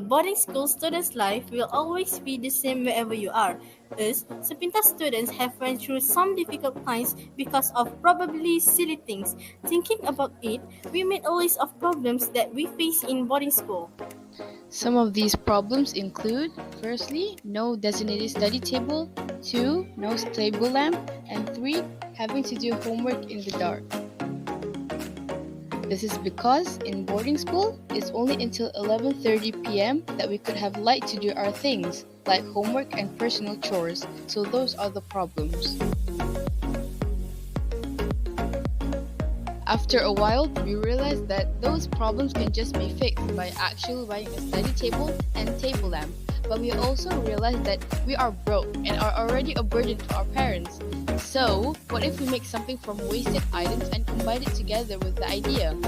A boarding school student's life will always be the same wherever you are. Us, Sepintas students have went through some difficult times because of probably silly things. Thinking about it, we made a list of problems that we face in boarding school. Some of these problems include, firstly, no designated study table, 2, no table lamp, and 3, having to do homework in the dark. This is because in boarding school, it's only until 11:30 p.m. that we could have light to do our things, like homework and personal chores, so those are the problems. After a while, we realized that those problems can just be fixed by actually buying a study table and table lamp. But we also realized that we are broke and are already a burden to our parents. So, what if we make something from wasted items and combine it together with the idea?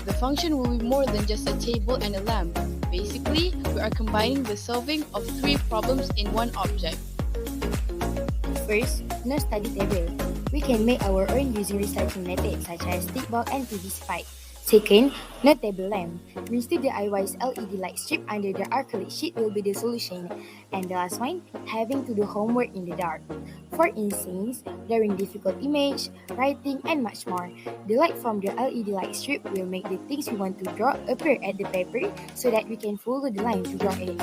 The function will be more than just a table and a lamp. Basically, we are combining the solving of 3 problems in one object. First, no study table. We can make our own using recycling methods such as stick box and PVC pipe. Second, no table lamp. Instead, the DIY's LED light strip under the acrylic sheet will be the solution. And the last one, having to do homework in the dark. For instance, drawing difficult image, writing, and much more. The light from the LED light strip will make the things we want to draw appear at the paper so that we can follow the line to draw it.